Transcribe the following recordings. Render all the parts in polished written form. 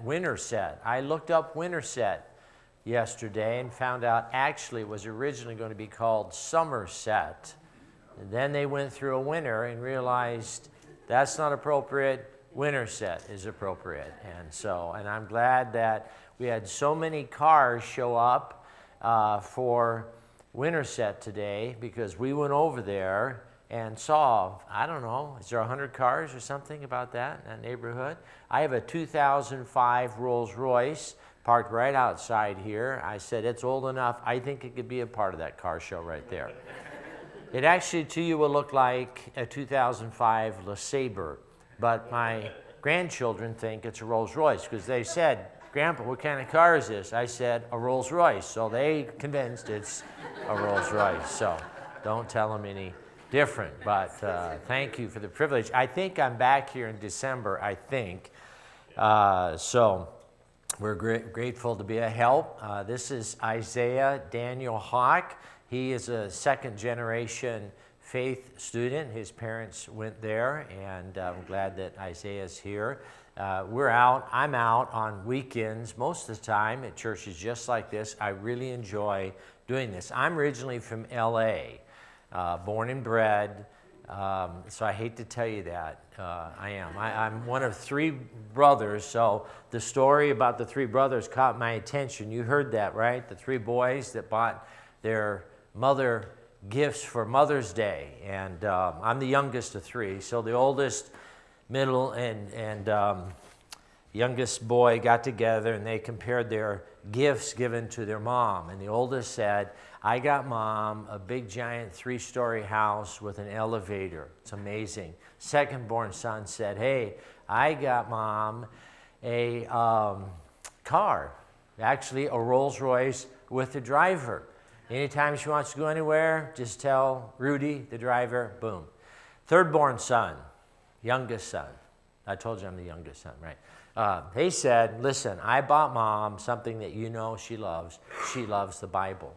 Winterset. I looked up Winterset yesterday and found out actually it was originally going to be called Somerset. And then they went through a winter and realized that's not appropriate. Winterset is appropriate. And I'm glad that we had so many cars show up for Winterset today, because we went over there and saw, I don't know, is there 100 cars or something about that in that neighborhood? I have a 2005 Rolls Royce parked right outside here. I said, it's old enough, I think it could be a part of that car show right there. It actually to you will look like a 2005 LeSabre, but my grandchildren think it's a Rolls Royce, because they said, Grandpa, what kind of car is this? I said, a Rolls Royce. So they convinced it's a Rolls Royce. So don't tell them any different, but thank you for the privilege. I think I'm back here in December, I think. So we're grateful to be a help. This is Isaiah Daniel Hawk. He is a second-generation faith student. His parents went there, and I'm glad that Isaiah's here. I'm out on weekends most of the time at churches just like this. I really enjoy doing this. I'm originally from L.A., born and bred, so I hate to tell you that. I am. I'm one of three brothers, so the story about the three brothers caught my attention. You heard that, right? The three boys that bought their mother gifts for Mother's Day, and I'm the youngest of three, so the oldest, middle, and youngest boy got together, and they compared their gifts given to their mom, and the oldest said, I got Mom a big giant 3-story house with an elevator. It's amazing. Second born son said, hey, I got Mom a car, actually a Rolls Royce with a driver. Anytime she wants to go anywhere, just tell Rudy, the driver, boom. Third born son, youngest son. I told you I'm the youngest son, right? They said, listen, I bought Mom something that you know she loves. She loves the Bible.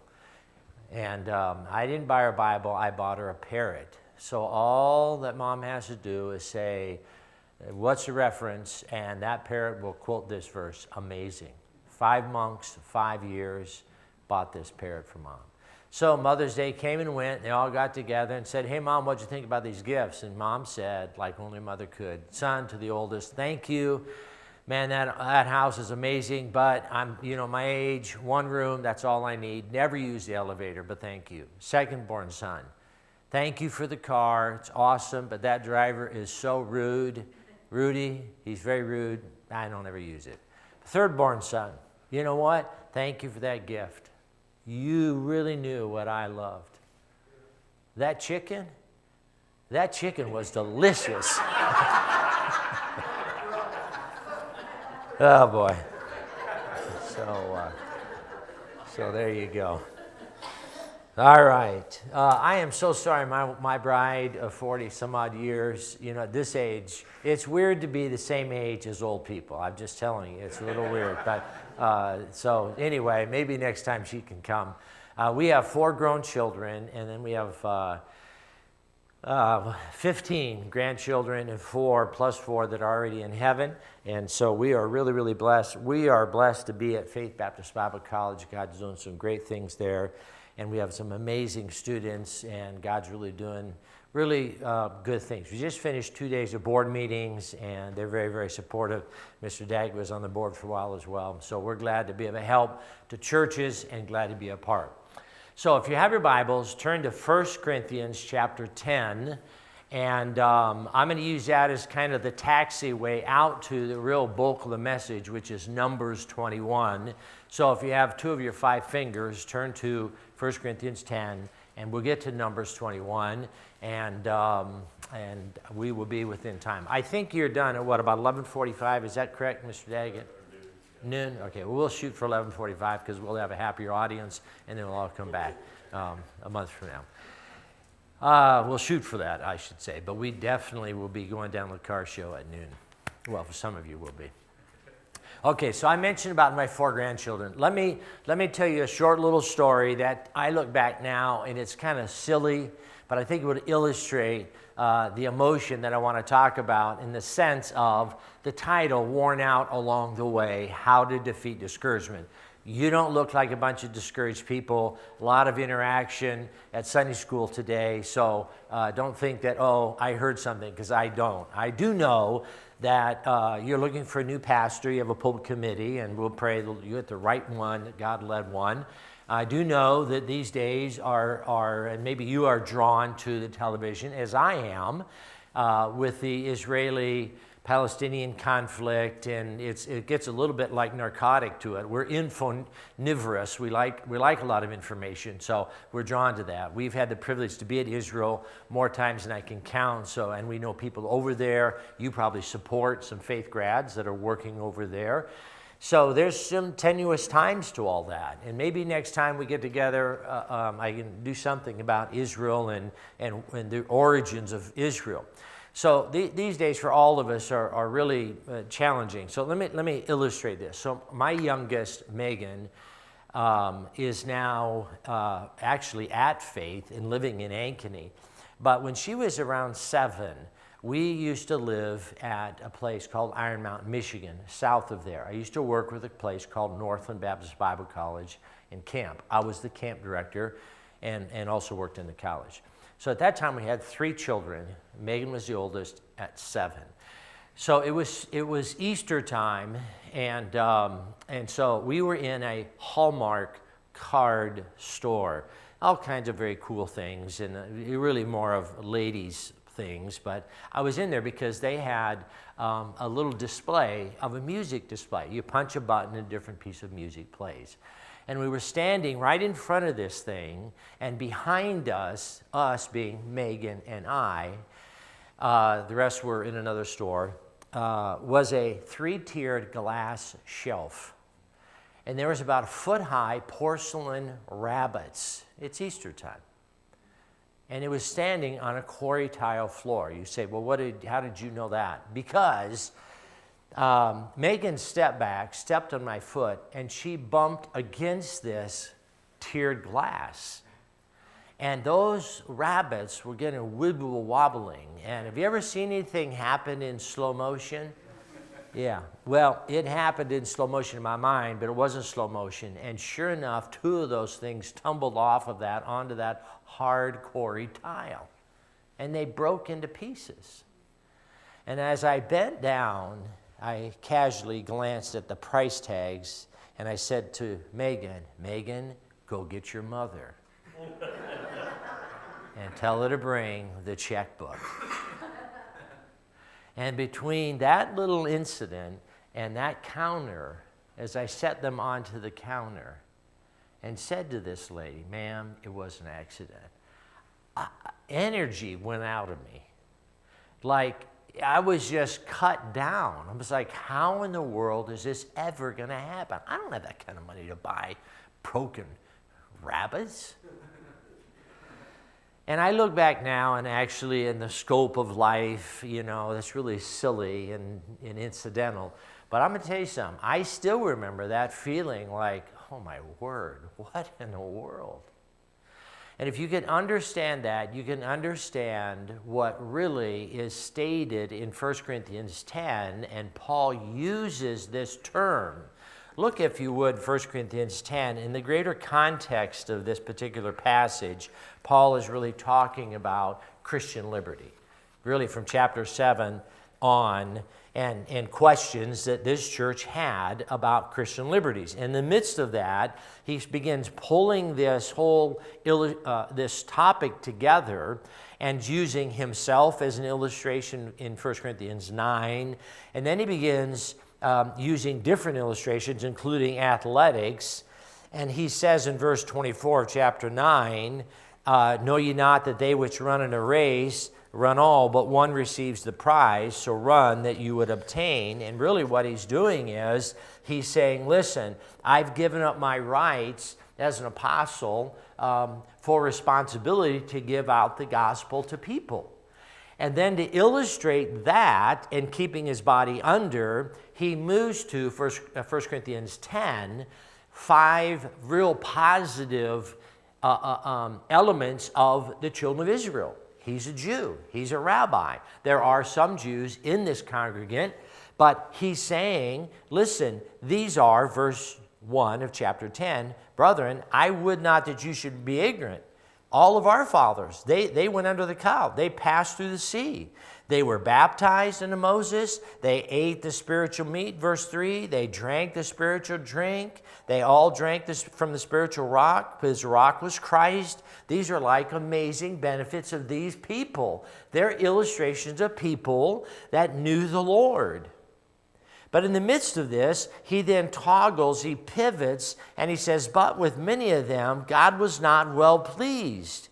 And I didn't buy her a Bible, I bought her a parrot. So all that Mom has to do is say, what's the reference? And that parrot will quote this verse. Amazing. 5 months, 5 years, bought this parrot for Mom. So Mother's Day came and went. They all got together and said, hey, Mom, what'd you think about these gifts? And Mom said, like only mother could, son, to the oldest, thank you. Man, that house is amazing, but I'm, my age, 1 room, that's all I need. Never use the elevator, but thank you. Second born son, thank you for the car. It's awesome, but that driver is so rude. Rudy, he's very rude. I don't ever use it. Third born son, you know what? Thank you for that gift. You really knew what I loved. That chicken was delicious. Oh boy. So there you go. All right. I am so sorry. My bride of 40 some odd years, at this age, it's weird to be the same age as old people. I'm just telling you, it's a little weird. But so anyway, maybe next time she can come. We have 4 grown children, and then we have 15 grandchildren and 4 plus 4 that are already in heaven. And so we are really, really blessed. We are blessed to be at Faith Baptist Bible College. God's doing some great things there. And we have some amazing students, and God's really doing really good things. We just finished 2 days of board meetings, and they're very, very supportive. Mr. Dag was on the board for a while as well. So we're glad to be of a help to churches and glad to be a part. So if you have your Bibles, turn to 1 Corinthians chapter 10. And I'm going to use that as kind of the taxiway out to the real bulk of the message, which is Numbers 21. So if you have 2 of your 5 fingers, turn to 1 Corinthians 10, and we'll get to Numbers 21, and we will be within time. I think you're done at what, about 11:45? Is that correct, Mr. Daggett? Noon? Okay, well, we'll shoot for 11:45 because we'll have a happier audience, and then we'll all come back a month from now. We'll shoot for that, I should say, but we definitely will be going down to the car show at noon. Well, for some of you will be. Okay, so I mentioned about my 4 grandchildren. Let me tell you a short little story that I look back now, and it's kind of silly, but I think it would illustrate the emotion that I want to talk about in the sense of the title, Worn Out Along the Way, How to Defeat Discouragement. You don't look like a bunch of discouraged people. A lot of interaction at Sunday school today, so don't think that, oh, I heard something, because I don't. I do know that you're looking for a new pastor. You have a pulpit committee, and we'll pray that you get the right one, God-led one. I do know that these days and maybe you are drawn to the television, as I am, with the Israeli-Palestinian conflict, and it gets a little bit like narcotic to it. We're infonivorous. We like a lot of information, so we're drawn to that. We've had the privilege to be at Israel more times than I can count, and we know people over there. You probably support some faith grads that are working over there. So there's some tenuous times to all that. And maybe next time we get together, I can do something about Israel and the origins of Israel. So these days for all of us are really challenging. So let me illustrate this. So my youngest, Megan, is now actually at Faith and living in Ankeny. But when she was around 7, we used to live at a place called Iron Mountain, Michigan, south of there. I used to work with a place called Northland Baptist Bible College in camp. I was the camp director and also worked in the college. So at that time we had 3 children. Megan was the oldest at 7. So it was Easter time, and so we were in a Hallmark card store. All kinds of very cool things, and really more of ladies' things, but I was in there because they had a little display of a music display. You punch a button and a different piece of music plays. And we were standing right in front of this thing, and behind us being Megan and I, the rest were in another store, was a 3-tiered glass shelf. And there was about a foot-high porcelain rabbits. It's Easter time. And it was standing on a quarry tile floor. You say, well, how did you know that? Because Megan stepped on my foot, and she bumped against this tiered glass. And those rabbits were getting wobbling. And have you ever seen anything happen in slow motion? Yeah, well, it happened in slow motion in my mind, but it wasn't slow motion. And sure enough, 2 of those things tumbled off of that onto that hard quarry tile. And they broke into pieces. And as I bent down, I casually glanced at the price tags, and I said to Megan, go get your mother. And tell her to bring the checkbook. And between that little incident and that counter, as I set them onto the counter and said to this lady, ma'am, it was an accident, energy went out of me. Like I was just cut down. I was like, how in the world is this ever going to happen? I don't have that kind of money to buy broken rabbits. And I look back now, and actually in the scope of life, that's really silly and incidental. But I'm going to tell you something. I still remember that feeling like, oh my word, what in the world? And if you can understand that, you can understand what really is stated in 1 Corinthians 10, and Paul uses this term. Look, if you would, 1 Corinthians 10. In the greater context of this particular passage, Paul is really talking about Christian liberty, really from chapter 7 on, and questions that this church had about Christian liberties. In the midst of that, he begins pulling this whole this topic together and using himself as an illustration in 1 Corinthians 9. And then he begins using different illustrations, including athletics. And he says in verse 24 of chapter 9, know ye not that they which run in a race run all, but one receives the prize, so run that you would obtain. And really what he's doing is he's saying, listen, I've given up my rights as an apostle for responsibility to give out the gospel to people. And then to illustrate that and keeping his body under, he moves to 1 Corinthians 10, 5 real positive elements of the children of Israel. He's a Jew. He's a rabbi. There are some Jews in this congregant, but he's saying, listen, these are, verse 1 of chapter 10, brethren, I would not that you should be ignorant. All of our fathers, they went under the cow. They passed through the sea. They were baptized into Moses. They ate the spiritual meat, verse 3. They drank the spiritual drink. They all drank this from the spiritual rock. His rock was Christ. These are like amazing benefits of these people. They're illustrations of people that knew the Lord. But in the midst of this, he then toggles, he pivots, and he says, but with many of them, God was not well pleased,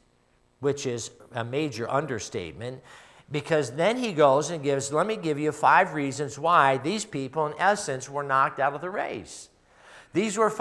which is a major understatement, because then he goes and gives, let me give you 5 reasons why these people, in essence, were knocked out of the race. These were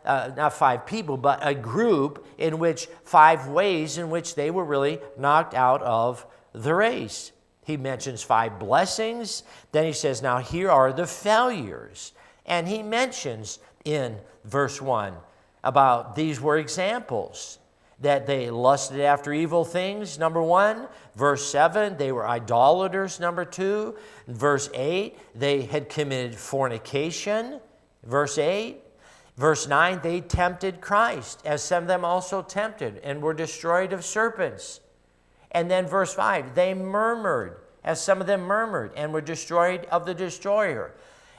not 5 people, but a group in which 5 ways in which they were really knocked out of the race. He mentions 5 blessings. Then he says, now here are the failures. And he mentions in verse 1 about these were examples. That they lusted after evil things, number 1. Verse 7, they were idolaters, number 2. Verse 8, they had committed fornication. Verse 8. Verse 9, they tempted Christ, as some of them also tempted, and were destroyed of serpents. And then verse 5, they murmured, as some of them murmured, and were destroyed of the destroyer.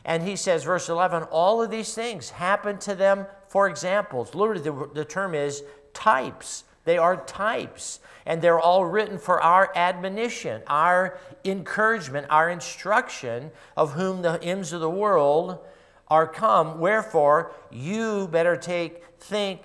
And he says, verse 11, all of these things happened to them for examples. Literally, the term is types. They are types. And they're all written for our admonition, our encouragement, our instruction, of whom the ends of the world are come. Wherefore, you better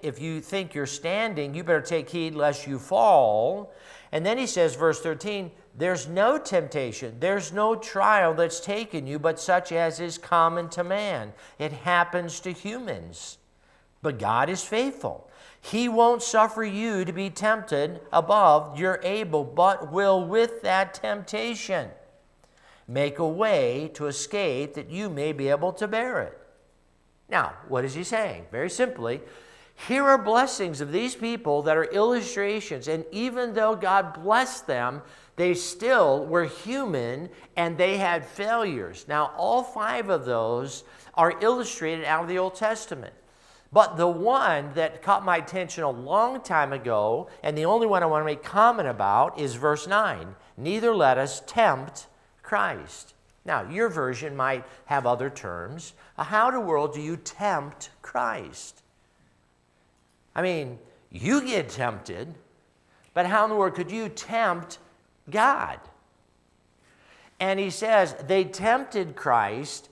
if you think you're standing, you better take heed lest you fall. And then he says, verse 13, there's no temptation, there's no trial that's taken you, but such as is common to man. It happens to humans. But God is faithful. He won't suffer you to be tempted above you're able, but will with that temptation make a way to escape that you may be able to bear it. Now, what is he saying? Very simply, here are blessings of these people that are illustrations, and even though God blessed them, they still were human and they had failures. Now, all 5 of those are illustrated out of the Old Testament. But the one that caught my attention a long time ago, and the only one I want to make comment about, is verse 9. Neither let us tempt Christ. Now, your version might have other terms. How in the world do you tempt Christ? I mean, you get tempted, but how in the world could you tempt God? And he says they tempted Christ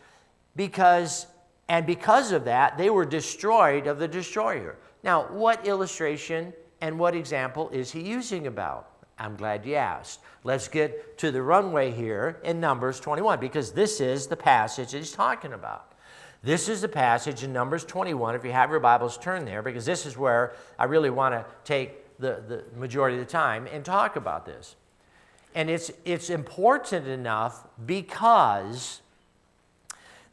because of that, they were destroyed of the destroyer. Now, what illustration and what example is he using about? I'm glad you asked. Let's get to the runway here in Numbers 21, because this is the passage that he's talking about. This is the passage in Numbers 21. If you have your Bibles, turn there, because this is where I really want to take the majority of the time and talk about this. And it's important enough because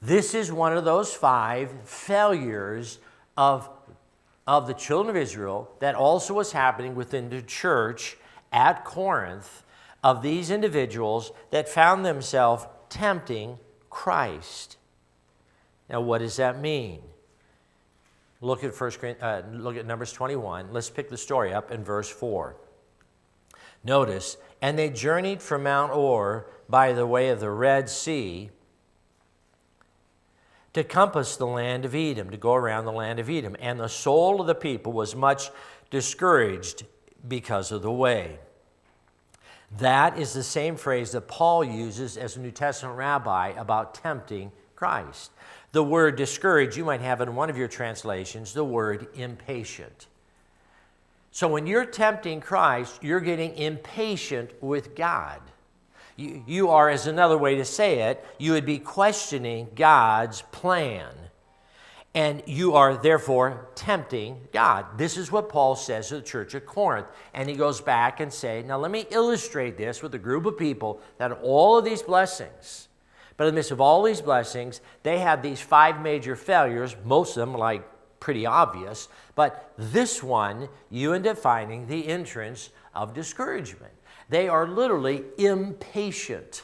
this is one of those 5 failures of the children of Israel that also was happening within the church at Corinth, of these individuals that found themselves tempting Christ. Now, what does that mean? Look at Numbers 21. Let's pick the story up in verse 4. Notice, and they journeyed from Mount Or by the way of the Red Sea to compass the land of Edom, to go around the land of Edom. And the soul of the people was much discouraged because of the way. That is the same phrase that Paul uses as a New Testament rabbi about tempting Christ. The word discouraged, you might have in one of your translations, the word impatient. So when you're tempting Christ, you're getting impatient with God. You are, as another way to say it, you would be questioning God's plan. And you are therefore tempting God. This is what Paul says to the church at Corinth. And he goes back and says, now let me illustrate this with a group of people that have all of these blessings. But in the midst of all these blessings, they have these 5 major failures, most of them like pretty obvious. But this one, you end up finding the entrance of discouragement. They are literally impatient.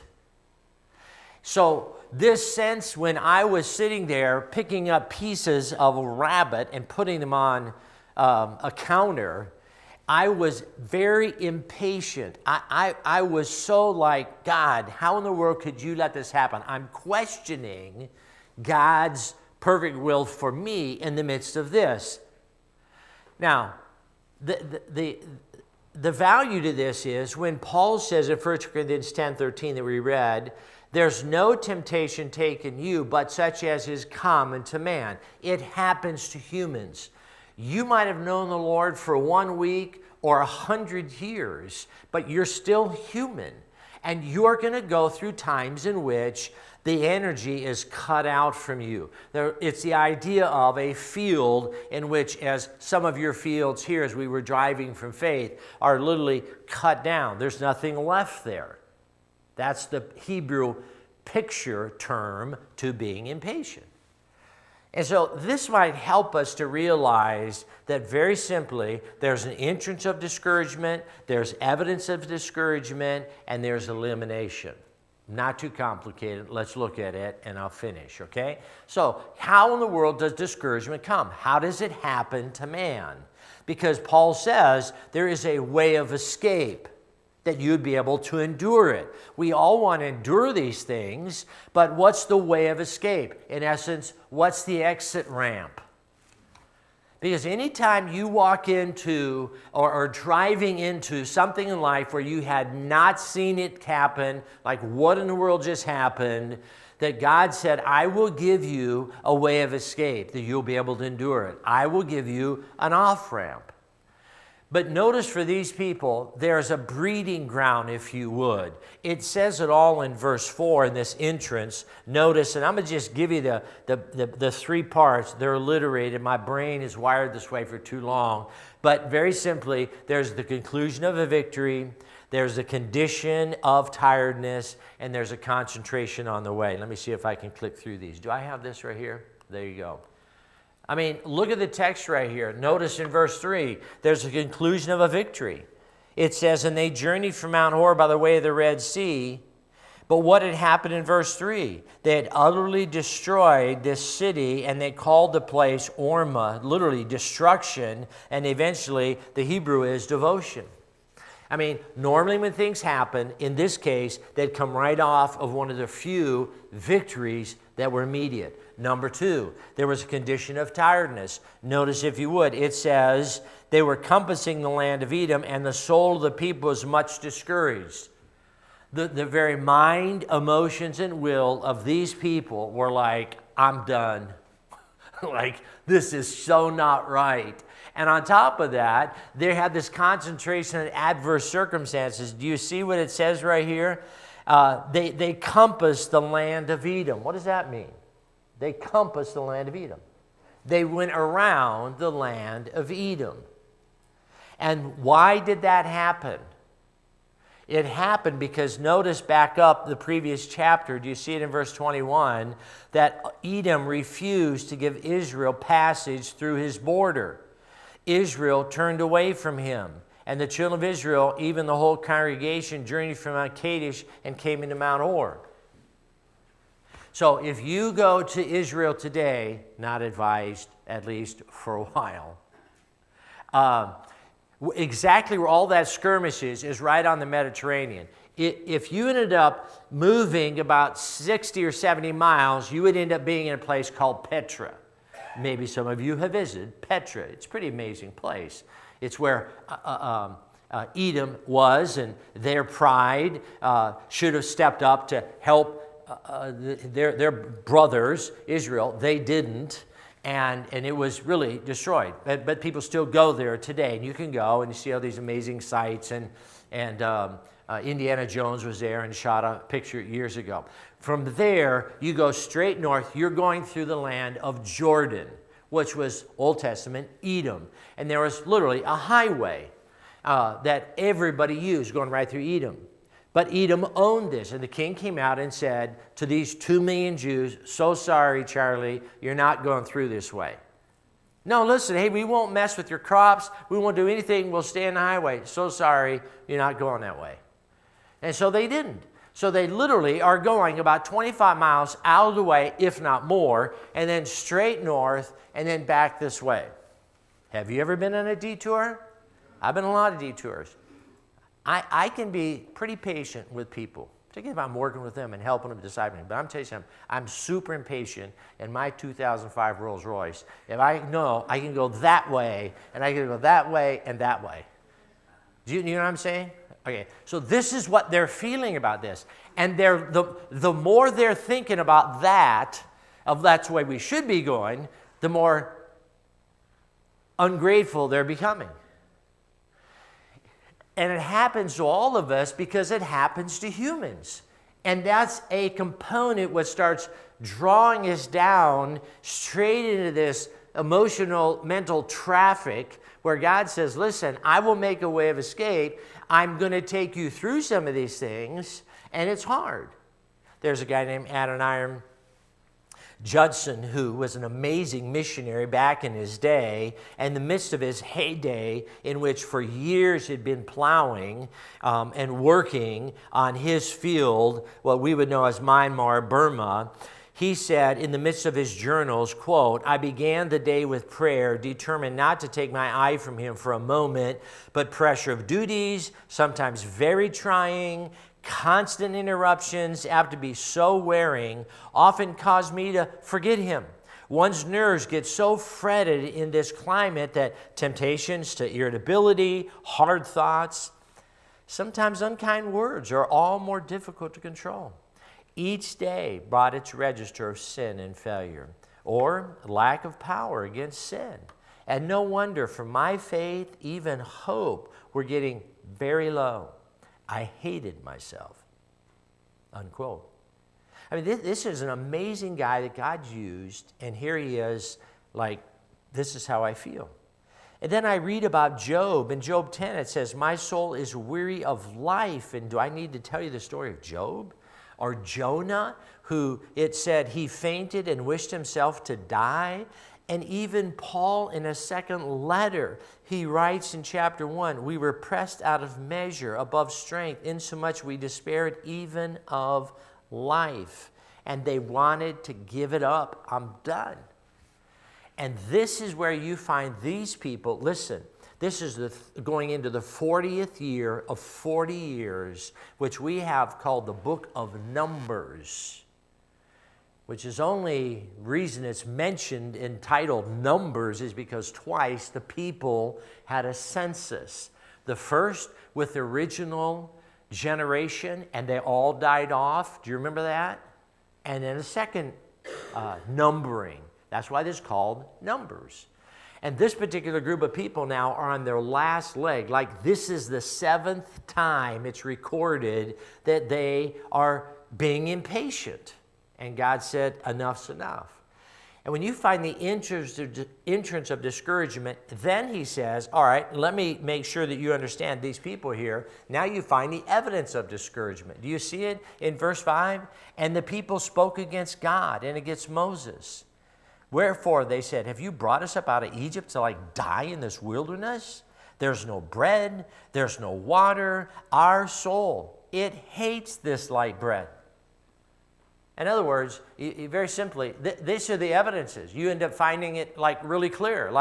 So this sense, when I was sitting there picking up pieces of a rabbit and putting them on a counter, I was very impatient. I was so like, God, how in the world could you let this happen? I'm questioning God's perfect will for me in the midst of this. Now, the value to this is when Paul says in 1 Corinthians 10:13 that we read, there's no temptation taken you, but such as is common to man. It happens to humans. You might have known the Lord for 1 week or 100 years, but you're still human. And you're going to go through times in which the energy is cut out from you. It's the idea of a field in which, as some of your fields here as we were driving from Faith, are literally cut down. There's nothing left there. That's the Hebrew picture term to being impatient. And so this might help us to realize that very simply, there's an entrance of discouragement, there's evidence of discouragement, and there's elimination. Not too complicated. Let's look at it, and I'll finish, okay? So how in the world does discouragement come? How does it happen to man? Because Paul says there is a way of escape, that you'd be able to endure it. We all want to endure these things, but what's the way of escape? In essence, what's the exit ramp? Because anytime you walk into or driving into something in life where you had not seen it happen, like what in the world just happened, that God said, I will give you a way of escape, that you'll be able to endure it. I will give you an off-ramp. But notice for these people, there's a breeding ground, if you would. It says it all in verse 4 in this entrance. Notice, and I'm going to just give you the 3 parts. They're alliterated. My brain is wired this way for too long. But very simply, there's the conclusion of a victory, there's a condition of tiredness, and there's a concentration on the way. Let me see if I can click through these. Do I have this right here? There you go. I mean, look at the text right here. Notice in verse 3, there's a conclusion of a victory. It says, and they journeyed from Mount Hor by the way of the Red Sea. But what had happened in verse 3? They had utterly destroyed this city, and they called the place Orma, literally destruction, and eventually the Hebrew is devotion. I mean, normally when things happen, in this case, they'd come right off of one of the few victories that were immediate. Number 2, there was a condition of tiredness. Notice, if you would, it says, they were compassing the land of Edom, and the soul of the people was much discouraged. The very mind, emotions, and will of these people were like, I'm done. Like, this is so not right. And on top of that, they had this concentration on adverse circumstances. Do you see what it says right here? They compassed the land of Edom. What does that mean? They compassed the land of Edom. They went around the land of Edom. And why did that happen? It happened because notice back up the previous chapter, do you see it in verse 21, that Edom refused to give Israel passage through his border. Israel turned away from him. And the children of Israel, even the whole congregation, journeyed from Mount Kadesh and came into Mount Hor. So if you go to Israel today, not advised, at least for a while, exactly where all that skirmish is right on the Mediterranean. If you ended up moving about 60 or 70 miles, you would end up being in a place called Petra. Maybe some of you have visited Petra. It's a pretty amazing place. It's where Edom was, and their pride should have stepped up to help their brothers, Israel. They didn't, and it was really destroyed. But people still go there today, and you can go and you see all these amazing sights. And Indiana Jones was there and shot a picture years ago. From there, you go straight north. You're going through the land of Jordan, which was Old Testament Edom, and there was literally a highway that everybody used going right through Edom. But Edom owned this, and the king came out and said to these 2 million Jews, so sorry, Charlie, you're not going through this way. No, listen, hey, we won't mess with your crops. We won't do anything. We'll stay on the highway. So sorry, you're not going that way. And so they didn't. So they literally are going about 25 miles out of the way, if not more, and then straight north and then back this way. Have you ever been on a detour? I've been on a lot of detours. I can be pretty patient with people, particularly if I'm working with them and helping them discipling. But I'm telling you something, I'm super impatient in my 2005 Rolls Royce. If I know I can go that way, and I can go that way and that way. Do you know what I'm saying? Okay, so this is what they're feeling about this. And the more they're thinking about that, of that's the way we should be going, the more ungrateful they're becoming. And it happens to all of us because it happens to humans. And that's a component what starts drawing us down straight into this emotional, mental traffic where God says, listen, I will make a way of escape. I'm going to take you through some of these things, and it's hard. There's a guy named Adoniram Judson, who was an amazing missionary back in his day, in the midst of his heyday, in which for years he'd been plowing and working on his field, what we would know as Myanmar, Burma. He said in the midst of his journals, quote, I began the day with prayer, determined not to take my eye from him for a moment, but pressure of duties, sometimes very trying, constant interruptions, apt to be so wearing, often cause me to forget him. One's nerves get so fretted in this climate that temptations to irritability, hard thoughts, sometimes unkind words are all more difficult to control. Each day brought its register of sin and failure, or lack of power against sin. And no wonder, for my faith, even hope, were getting very low. I hated myself, unquote. I mean, this is an amazing guy that God used, and here he is, like, this is how I feel. And then I read about Job. In Job 10, it says, my soul is weary of life. And do I need to tell you the story of Job? Or Jonah, who it said he fainted and wished himself to die. And even Paul, in a second letter, he writes in chapter 1, we were pressed out of measure, above strength, insomuch we despaired even of life. And they wanted to give it up. I'm done. And this is where you find these people. Listen, this is going into the 40th year of 40 years, which we have called the book of Numbers, which is only reason it's mentioned, entitled Numbers, is because twice the people had a census. The first with the original generation, and they all died off. Do you remember that? And then a second numbering. That's why this is called Numbers. And this particular group of people now are on their last leg. Like, this is the 7th time it's recorded that they are being impatient. And God said, enough's enough. And when you find the entrance of discouragement, then he says, all right, let me make sure that you understand these people here. Now you find the evidence of discouragement. Do you see it in verse 5? And the people spoke against God and against Moses. Wherefore, they said, have you brought us up out of Egypt to die in this wilderness? There's no bread, there's no water. Our soul, it hates this light bread. In other words, very simply, these are the evidences. You end up finding it really clear.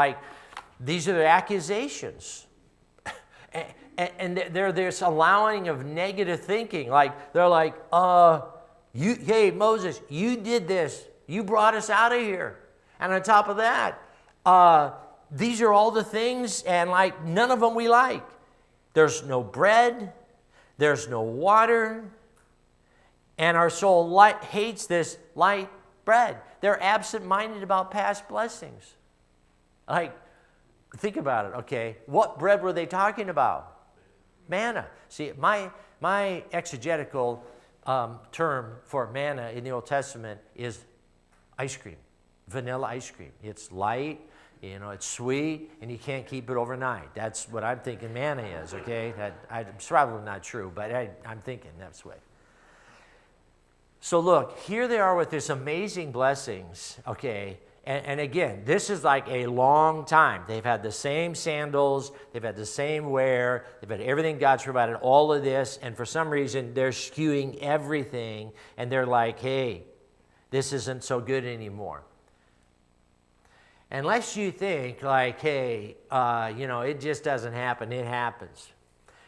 These are the accusations. and they're this allowing of negative thinking. They're hey, Moses, you did this. You brought us out of here. And on top of that, these are all the things, and none of them we like. There's no bread. There's no water. And our soul hates this light bread. They're absent-minded about past blessings. Think about it, okay? What bread were they talking about? Manna. See, my exegetical term for manna in the Old Testament is ice cream, vanilla ice cream. It's light, it's sweet, and you can't keep it overnight. That's what I'm thinking manna is, okay? It's probably not true, but I'm thinking that's the way. So look, here they are with this amazing blessings, okay? And again, this is like a long time. They've had the same sandals. They've had the same wear. They've had everything God's provided, all of this. And for some reason, they're skewing everything. And they're like, hey, this isn't so good anymore. Unless you think like, hey, it just doesn't happen. It happens.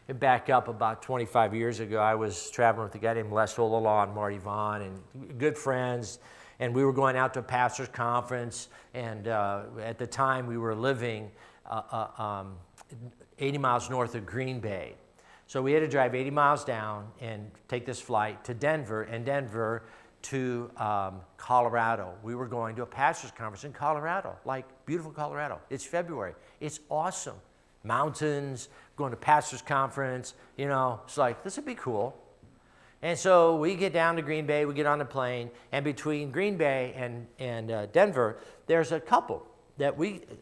And back up about 25 years ago, I was traveling with a guy named Les Olala and Marty Vaughn, and good friends. And we were going out to a pastor's conference, and at the time we were living 80 miles north of Green Bay. So we had to drive 80 miles down and take this flight to Denver, and Denver to Colorado. We were going to a pastor's conference in Colorado, like beautiful Colorado. It's February. It's awesome. Mountains, going to pastor's conference, it's like, this would be cool. And so we get down to Green Bay, we get on the plane, and between Green Bay and Denver, there's a couple that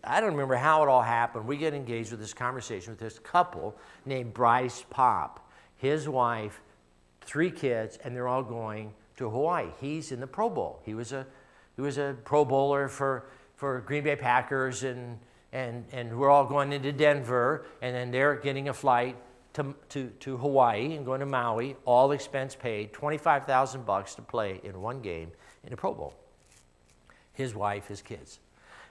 I don't remember how it all happened. We get engaged with this conversation with this couple named Bryce Pop, his wife, 3 kids, and they're all going to Hawaii. He's in the Pro Bowl. He was a Pro Bowler for Green Bay Packers, and we're all going into Denver, and then they're getting a flight to Hawaii and going to Maui, all expense paid, $25,000 to play in one game in the Pro Bowl. His wife, his kids.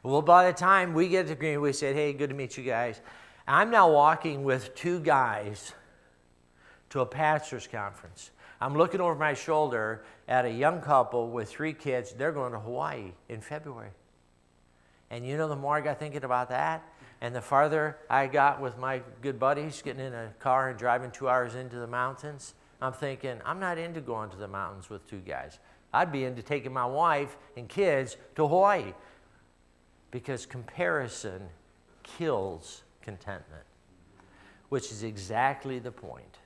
Well, by the time we get to Green Bay, we said, hey, good to meet you guys. I'm now walking with 2 guys to a pastor's conference. I'm looking over my shoulder at a young couple with 3 kids. They're going to Hawaii in February. And the more I got thinking about that, and the farther I got with my good buddies, getting in a car and driving 2 hours into the mountains, I'm thinking, I'm not into going to the mountains with 2 guys. I'd be into taking my wife and kids to Hawaii. Because comparison kills contentment, which is exactly the point.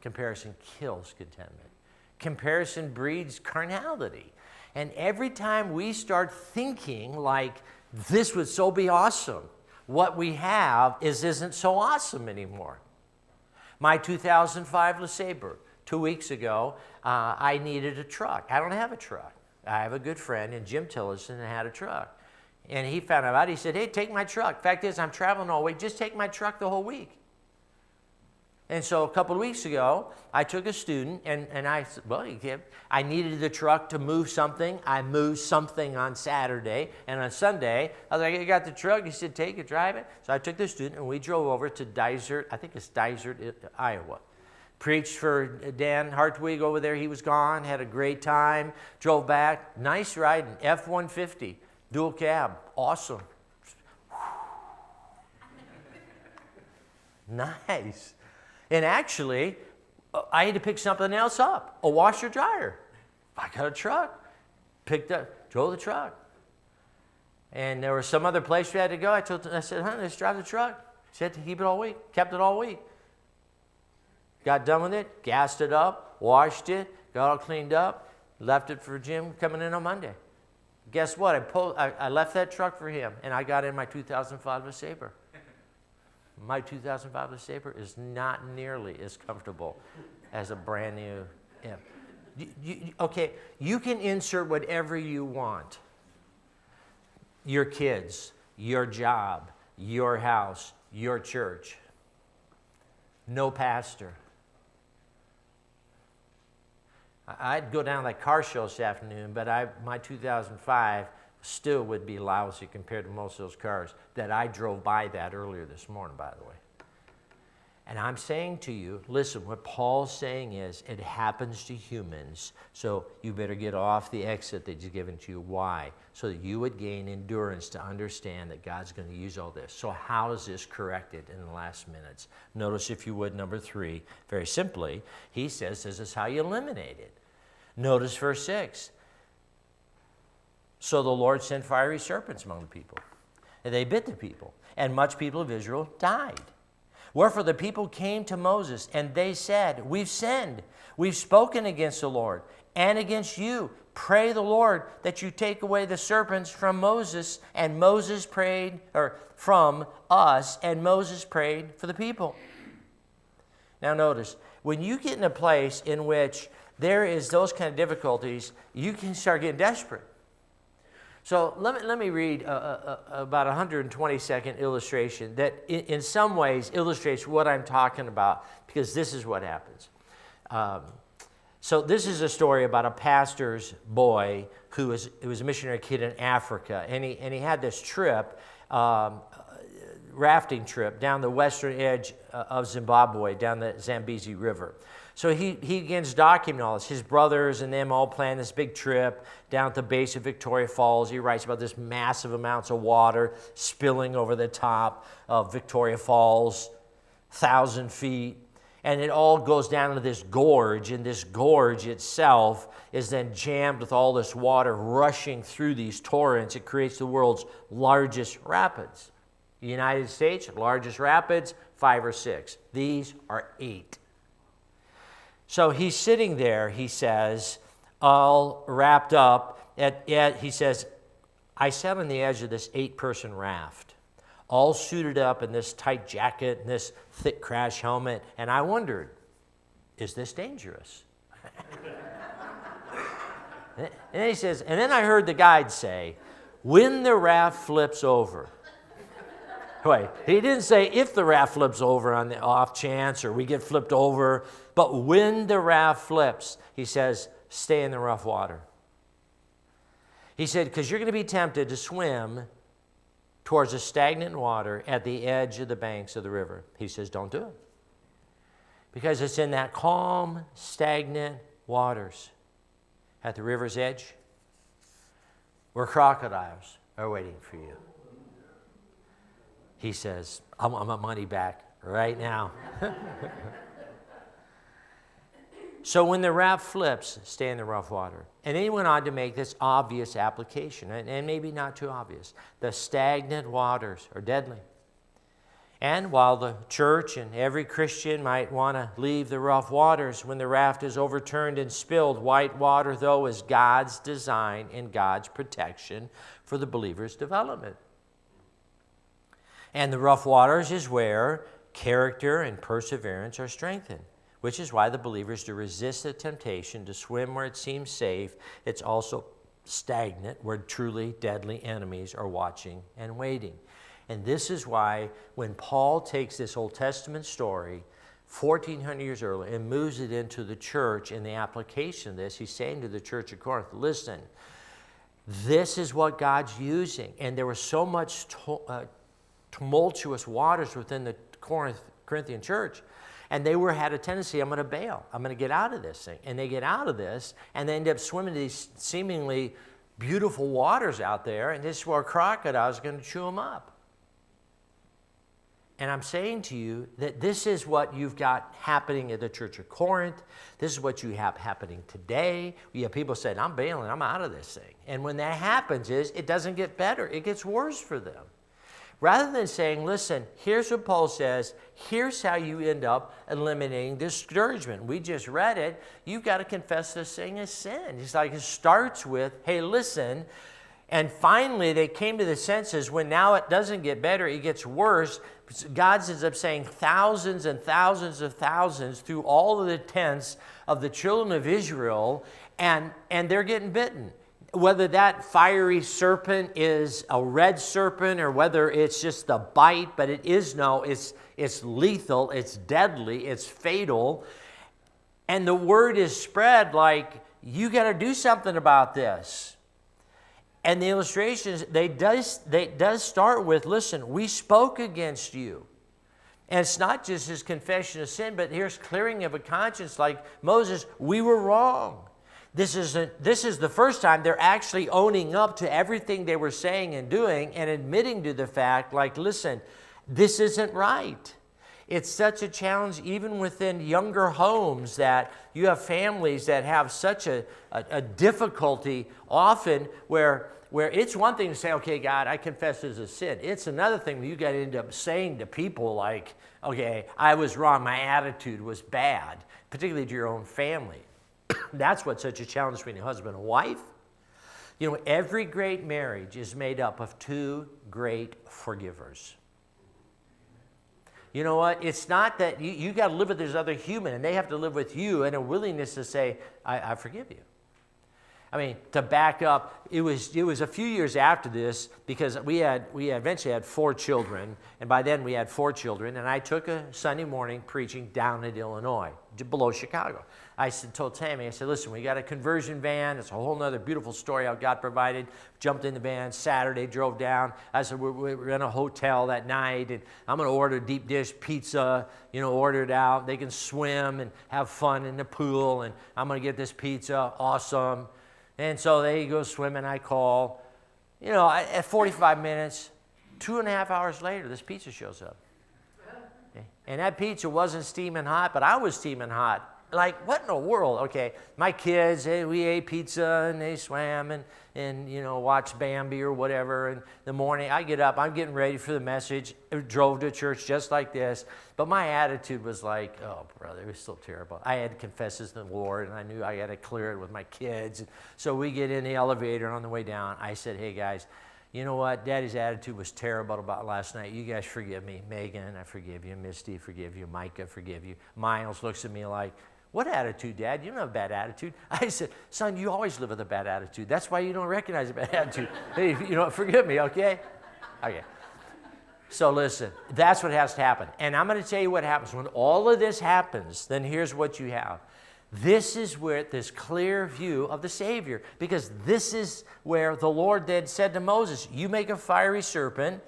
Comparison kills contentment. Comparison breeds carnality. And every time we start thinking like, this would so be awesome, what we have isn't so awesome anymore. My 2005 LeSabre, 2 weeks ago, I needed a truck. I don't have a truck. I have a good friend in Jim Tillison that had a truck. And he found out, he said, hey, take my truck. Fact is, I'm traveling all week. Just take my truck the whole week. And so a couple of weeks ago, I took a student, and I said, well, I needed the truck to move something. I moved something on Saturday, and on Sunday, I was like, you got the truck? He said, take it, drive it. So I took the student, and we drove over to Dysart, I think it's Dysart, Iowa. Preached for Dan Hartwig over there. He was gone, had a great time, drove back. Nice riding, F-150, dual cab, awesome. Nice. And actually, I had to pick something else up, a washer dryer. I got a truck, drove the truck. And there was some other place we had to go. I said, honey, let's drive the truck. She said to keep it all week, kept it all week. Got done with it, gassed it up, washed it, got all cleaned up, left it for Jim coming in on Monday. Guess what? I left that truck for him, and I got in my 2005 LeSabre. My 2005 LeSabre is not nearly as comfortable as a brand new M. Okay, you can insert whatever you want. Your kids, your job, your house, your church. No pastor. I'd go down to that car show this afternoon, but my 2005 still would be lousy compared to most of those cars that I drove by that earlier this morning, by the way. And I'm saying to you, listen, what Paul's saying is it happens to humans, so you better get off the exit that he's given to you. Why? So that you would gain endurance to understand that God's going to use all this. So how is this corrected in the last minutes? Notice, if you would, number 3, very simply, he says this is how you eliminate it. Notice verse 6. So the Lord sent fiery serpents among the people, and they bit the people, and much people of Israel died. Wherefore the people came to Moses, and they said, we've sinned. We've spoken against the Lord and against you. Pray the Lord that you take away the serpents from Moses. And Moses prayed, or from us, and Moses prayed for the people. Now notice, when you get in a place in which there is those kind of difficulties, you can start getting desperate. So let me read about a 120-second illustration that in some ways illustrates what I'm talking about, because this is what happens. So this is a story about a pastor's boy who was a missionary kid in Africa, and he had this trip, rafting trip down the western edge of Zimbabwe, down the Zambezi River. So he begins documenting all this. His brothers and them all plan this big trip down at the base of Victoria Falls. He writes about this massive amounts of water spilling over the top of Victoria Falls, 1,000 feet. And it all goes down into this gorge, and this gorge itself is then jammed with all this water rushing through these torrents. It creates the world's largest rapids. The United States, largest rapids, 5 or 6. These are 8. So he's sitting there, he says, all wrapped up. He says, I sat on the edge of this 8-person raft, all suited up in this tight jacket and this thick crash helmet, and I wondered, is this dangerous? And then he says, and then I heard the guide say, when the raft flips over. Wait, he didn't say if the raft flips over on the off chance or we get flipped over, but when the raft flips, he says, stay in the rough water. He said, because you're going to be tempted to swim towards the stagnant water at the edge of the banks of the river. He says, don't do it. Because it's in that calm, stagnant waters at the river's edge where crocodiles are waiting for you. He says, I want my money back right now. So when the raft flips, stay in the rough water. And then he went on to make this obvious application, and maybe not too obvious. The stagnant waters are deadly. And while the church and every Christian might want to leave the rough waters when the raft is overturned and spilled, white water, though, is God's design and God's protection for the believer's development. And the rough waters is where character and perseverance are strengthened, which is why the believer is to resist the temptation to swim where it seems safe. It's also stagnant where truly deadly enemies are watching and waiting. And this is why when Paul takes this Old Testament story 1,400 years earlier and moves it into the church in the application of this, he's saying to the church of Corinth, listen, this is what God's using. And there was so much tumultuous waters within the Corinthian church, and they had a tendency, I'm going to bail. I'm going to get out of this thing. And they get out of this, and they end up swimming these seemingly beautiful waters out there, and this is where crocodiles are going to chew them up. And I'm saying to you that this is what you've got happening at the Church of Corinth. This is what you have happening today. You have people saying, I'm bailing, I'm out of this thing. And when that happens it doesn't get better. It gets worse for them. Rather than saying, listen, here's what Paul says, here's how you end up eliminating discouragement. We just read it. You've got to confess this thing as sin. It's like it starts with, hey, listen. And finally, they came to the senses when now it doesn't get better, it gets worse. God ends up saying thousands and thousands of thousands through all of the tents of the children of Israel, and they're getting bitten. Whether that fiery serpent is a red serpent or whether it's just the bite, but it's lethal, it's deadly, it's fatal. And the word is spread like, you got to do something about this. And the illustrations, they does start with, listen, we spoke against you. And it's not just his confession of sin, but here's clearing of a conscience like Moses, we were wrong. This is the first time they're actually owning up to everything they were saying and doing and admitting to the fact, like, listen, this isn't right. It's such a challenge even within younger homes that you have families that have such a difficulty often where it's one thing to say, okay, God, I confess this as a sin. It's another thing when you got to end up saying to people like, okay, I was wrong, my attitude was bad, particularly to your own family. That's what's such a challenge between a husband and wife. You know, every great marriage is made up of 2 great forgivers. You know what? It's not that you got to live with this other human and they have to live with you and a willingness to say, I forgive you. I mean, to back up, it was a few years after this, because we eventually had 4 children, and by then we had 4 children, and I took a Sunday morning preaching down in Illinois, below Chicago. I told Tammy, I said, listen, we got a conversion van. It's a whole other beautiful story how God provided. Jumped in the van Saturday, drove down. I said, we're in a hotel that night, and I'm going to order deep dish pizza, order it out. They can swim and have fun in the pool, and I'm going to get this pizza. Awesome. And so they go swimming. I call. At 45 minutes, 2.5 hours later, this pizza shows up. Okay. And that pizza wasn't steaming hot, but I was steaming hot. Like, what in the world? Okay, my kids, we ate pizza, and they swam and watched Bambi or whatever. And in the morning, I get up, I'm getting ready for the message. I drove to church just like this. But my attitude was like, oh, brother, it was still terrible. I had to confess this to the Lord, and I knew I had to clear it with my kids. And so we get in the elevator, and on the way down, I said, hey, guys, you know what? Daddy's attitude was terrible about last night. You guys forgive me. Megan, I forgive you. Misty, forgive you. Micah, forgive you. Miles looks at me like, what attitude, Dad? You don't have a bad attitude. I said, son, you always live with a bad attitude. That's why you don't recognize a bad attitude. Hey, forgive me, okay? Okay. So listen, that's what has to happen. And I'm going to tell you what happens. When all of this happens, then here's what you have. This is where this clear view of the Savior, because this is where the Lord then said to Moses, you make a fiery serpent,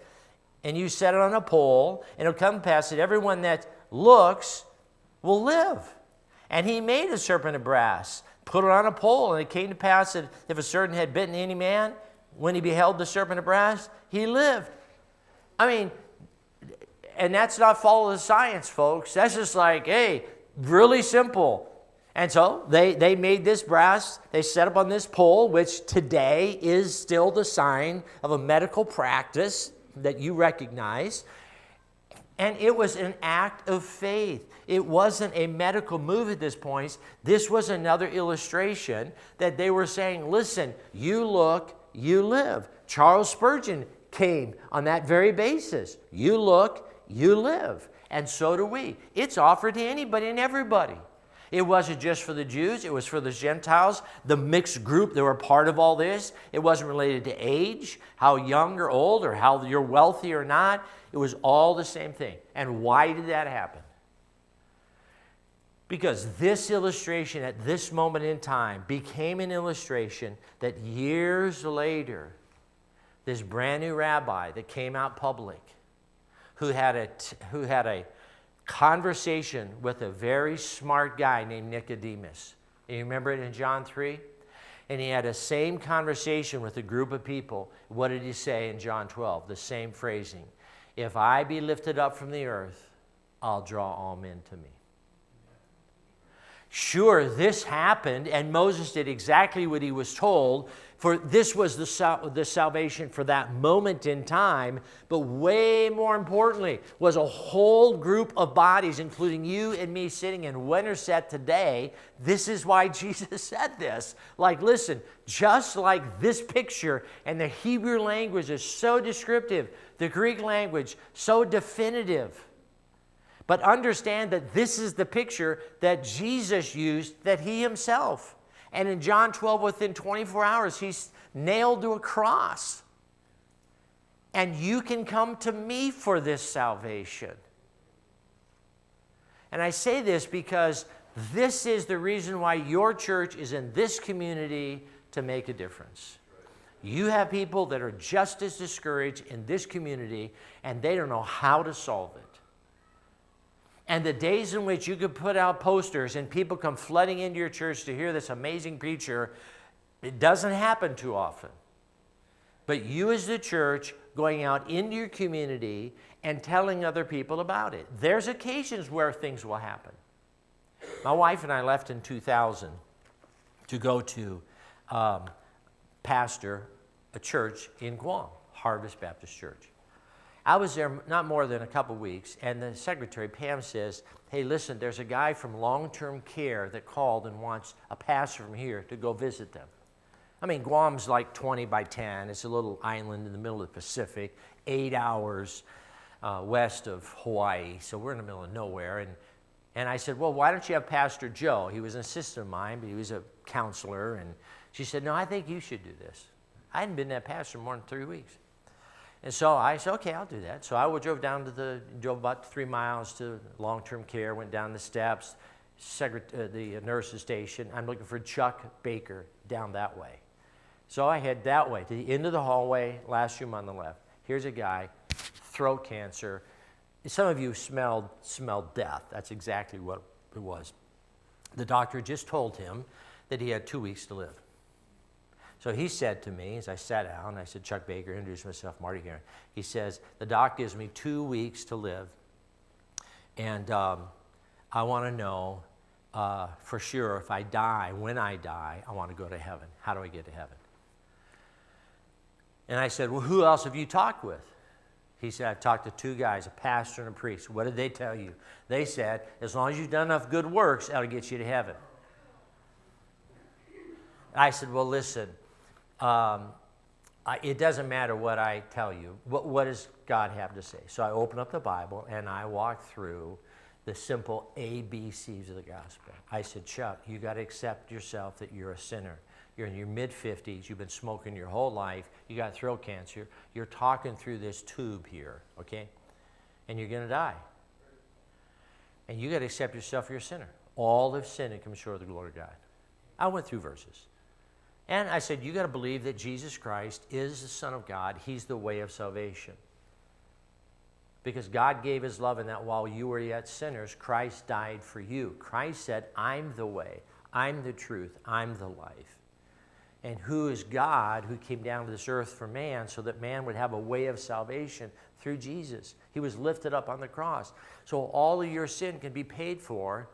and you set it on a pole, and it'll come past it. Everyone that looks will live. And he made a serpent of brass, put it on a pole, and it came to pass that if a serpent had bitten any man, when he beheld the serpent of brass, he lived. I mean, and that's not follow the science, folks. That's just like, hey, really simple. And so they made this brass, they set up on this pole, which today is still the sign of a medical practice that you recognize. And it was an act of faith. It wasn't a medical move at this point. This was another illustration that they were saying, listen, you look, you live. Charles Spurgeon came on that very basis. You look, you live. And so do we. It's offered to anybody and everybody. It wasn't just for the Jews. It was for the Gentiles, the mixed group that were part of all this. It wasn't related to age, how young or old, or how you're wealthy or not. It was all the same thing. And why did that happen? Because this illustration at this moment in time became an illustration that years later, this brand new rabbi that came out public, who had a conversation with a very smart guy named Nicodemus. And you remember it in John 3? And he had the same conversation with a group of people. What did he say in John 12? The same phrasing. If I be lifted up from the earth, I'll draw all men to me. Sure, this happened, and Moses did exactly what he was told, for this was the salvation for that moment in time, but way more importantly was a whole group of bodies, including you and me, sitting in Winterset today. This is why Jesus said this. Like, listen, just like this picture, and the Hebrew language is so descriptive, the Greek language so definitive. But understand that this is the picture that Jesus used, that he himself. And in John 12, within 24 hours, he's nailed to a cross. And you can come to me for this salvation. And I say this because this is the reason why your church is in this community, to make a difference. You have people that are just as discouraged in this community, and they don't know how to solve it. And the days in which you could put out posters and people come flooding into your church to hear this amazing preacher, it doesn't happen too often. But you as the church going out into your community and telling other people about it. There's occasions where things will happen. My wife and I left in 2000 to go to pastor a church in Guam, Harvest Baptist Church. I was there not more than a couple weeks, and the secretary, Pam, says, hey, listen, there's a guy from long-term care that called and wants a pastor from here to go visit them. I mean, Guam's like 20 by 10. It's a little island in the middle of the Pacific, 8 hours west of Hawaii, so we're in the middle of nowhere. And I said, well, why don't you have Pastor Joe? He was an assistant of mine, but he was a counselor, and She said, no, I think you should do this. I hadn't been that pastor more than 3 weeks. And so I said, okay, I'll do that. So I drove about 3 miles to long-term care, went down the steps, the nurse's station. I'm looking for Chuck Baker down that way. So I head that way to the end of the hallway, last room on the left. Here's a guy, throat cancer. Some of you smelled death. That's exactly what it was. The doctor just told him that he had 2 weeks to live. So he said to me, as I sat down, I said, Chuck Baker, introduced myself, Marty Herron. He says, the doc gives me 2 weeks to live, and I want to know for sure if I die, when I die, I want to go to heaven. How do I get to heaven? And I said, well, who else have you talked with? He said, I've talked to 2 guys, a pastor and a priest. What did they tell you? They said, as long as you've done enough good works, that'll get you to heaven. I said, well, listen, it doesn't matter what I tell you. What does God have to say? So I opened up the Bible and I walked through the simple ABCs of the gospel. I said, Chuck, you got to accept yourself that you're a sinner. You're in your mid-50s. You've been smoking your whole life. You got throat cancer. You're talking through this tube here, okay? And you're going to die. And you got to accept yourself you're a sinner. All have sinned and come short of the glory of God. I went through verses. And I said, you got to believe that Jesus Christ is the Son of God. He's the way of salvation. Because God gave his love in that while you were yet sinners, Christ died for you. Christ said, I'm the way, I'm the truth, I'm the life. And who is God who came down to this earth for man so that man would have a way of salvation through Jesus? He was lifted up on the cross. So all of your sin can be paid for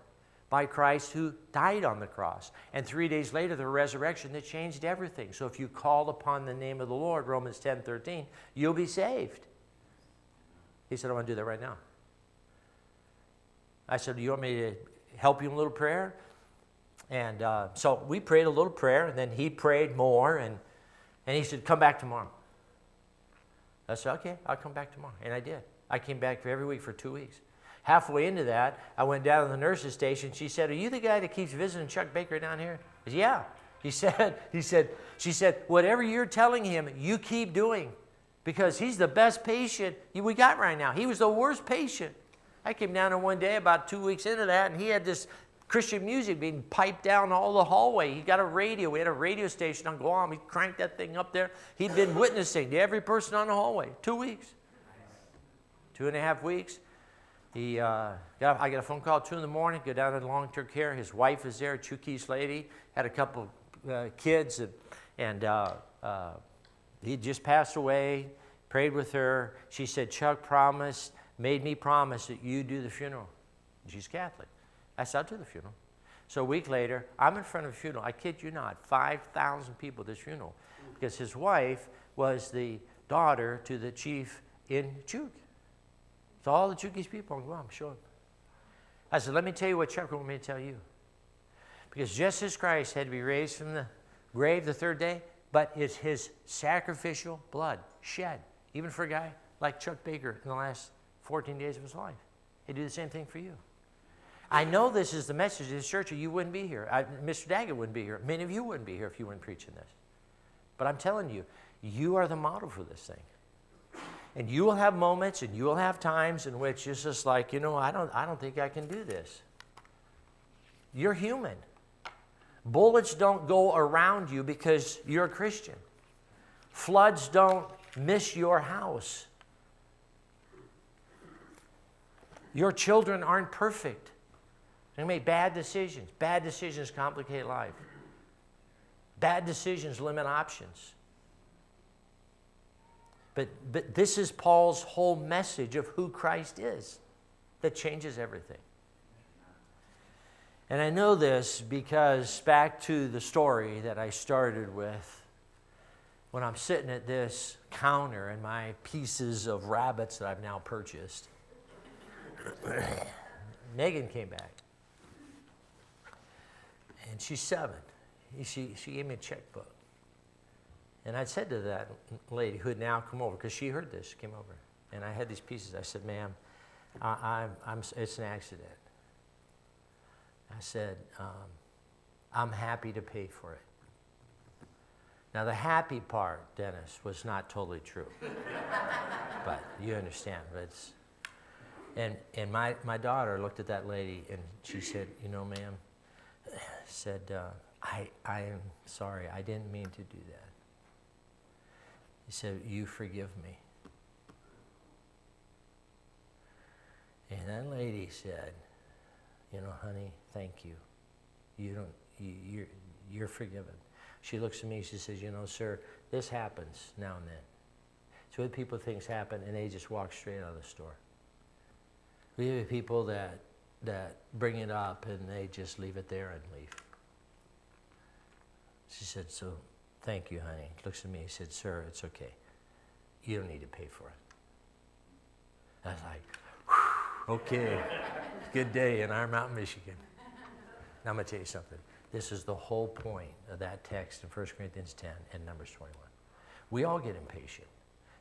by Christ who died on the cross. And 3 days later, the resurrection that changed everything. So if you call upon the name of the Lord, Romans 10:13, you'll be saved. He said, I want to do that right now. I said, do you want me to help you in a little prayer? And so we prayed a little prayer, and then he prayed more, and he said, come back tomorrow. I said, okay, I'll come back tomorrow. And I did. I came back every week for 2 weeks. Halfway into that, I went down to the nurse's station. She said, are you the guy that keeps visiting Chuck Baker down here? I said, yeah. She said, whatever you're telling him, you keep doing, because he's the best patient we got right now. He was the worst patient. I came down there one day about 2 weeks into that, and he had this Christian music being piped down all the hallway. He got a radio. We had a radio station on Guam. He cranked that thing up there. He'd been witnessing to every person on the hallway. 2 weeks. 2.5 weeks. I got a phone call at 2 in the morning, go down to long-term care. His wife is there, a Chuukese lady, had a couple kids, and he just passed away, prayed with her. She said, Chuck made me promise that you do the funeral. She's Catholic. I said, I'll do the funeral. So a week later, I'm in front of a funeral. I kid you not, 5,000 people at this funeral, because his wife was the daughter to the chief in Chuuk. So all the Chuukese people on Guam showed up. I said, let me tell you what Chuck wanted me to tell you. Because just as Christ had to be raised from the grave the third day, but it's his sacrificial blood shed, even for a guy like Chuck Baker in the last 14 days of his life. He'd do the same thing for you. I know this is the message of this church, or you wouldn't be here. Mr. Daggett wouldn't be here. Many of you wouldn't be here if you weren't preaching this. But I'm telling you, you are the model for this thing. And you will have moments and you will have times in which it's just like, I don't think I can do this. You're human. Bullets don't go around you because you're a Christian. Floods don't miss your house. Your children aren't perfect. They make bad decisions. Bad decisions complicate life. Bad decisions limit options. But this is Paul's whole message of who Christ is that changes everything. And I know this because back to the story that I started with, when I'm sitting at this counter and my pieces of rabbits that I've now purchased, Megan came back. And she's 7. She gave me a checkbook. And I said to that lady who had now come over, because she heard this, she came over, and I had these pieces. I said, ma'am, it's an accident. I said, I'm happy to pay for it. Now, the happy part, Dennis, was not totally true. But you understand. But it's, and my daughter looked at that lady and she said, you know, ma'am, said, I am sorry. I didn't mean to do that. He said, you forgive me. And that lady said, you know, honey, thank you. You're forgiven. She looks at me, she says, you know, sir, this happens now and then. So we have people, things happen, and they just walk straight out of the store. We have people that bring it up, and they just leave it there and leave. She said, so thank you, honey. Looks at me, he said, sir, it's okay. You don't need to pay for it. I was like, whew, okay, good day in Iron Mountain, Michigan. Now I'm going to tell you something. This is the whole point of that text in 1 Corinthians 10 and Numbers 21. We all get impatient.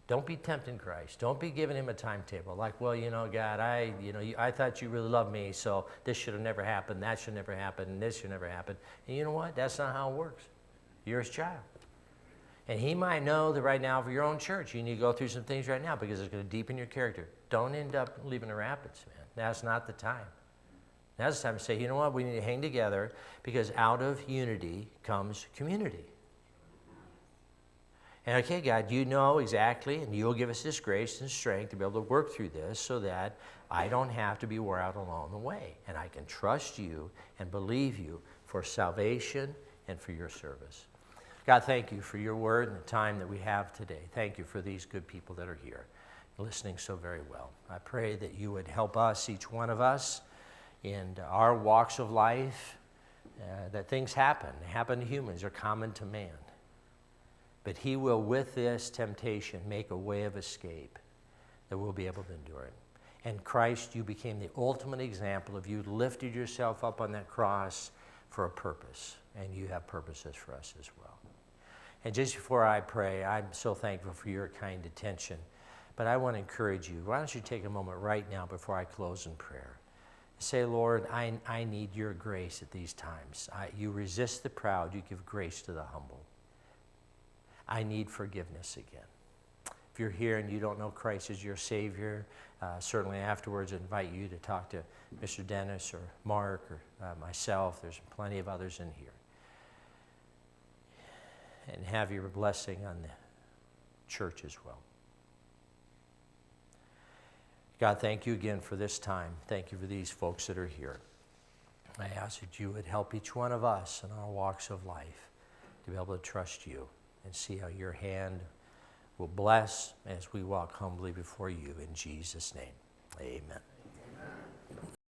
Don't be tempting Christ. Don't be giving him a timetable. Like, well, you know, God, I thought you really loved me, so this should have never happened, that should never happen, and this should never happen. And you know what? That's not how it works. You're his child. And he might know that right now for your own church, you need to go through some things right now because it's going to deepen your character. Don't end up leaving the rapids, man. That's not the time. Now's the time to say, you know what? We need to hang together because out of unity comes community. And okay, God, you know exactly, and you'll give us this grace and strength to be able to work through this so that I don't have to be wore out along the way. And I can trust you and believe you for salvation and for your service. God, thank you for your word and the time that we have today. Thank you for these good people that are here, listening so very well. I pray that you would help us, each one of us, in our walks of life, that things happen. They happen to humans. They're common to man. But he will, with this temptation, make a way of escape that we'll be able to endure it. And Christ, you became the ultimate example of you lifted yourself up on that cross for a purpose. And you have purposes for us as well. And just before I pray, I'm so thankful for your kind attention. But I want to encourage you. Why don't you take a moment right now before I close in prayer. Say, Lord, I need your grace at these times. You resist the proud. You give grace to the humble. I need forgiveness again. If you're here and you don't know Christ as your Savior, certainly afterwards I invite you to talk to Mr. Dennis or Mark or myself. There's plenty of others in here. And have your blessing on the church as well. God, thank you again for this time. Thank you for these folks that are here. I ask that you would help each one of us in our walks of life to be able to trust you and see how your hand will bless as we walk humbly before you in Jesus' name. Amen.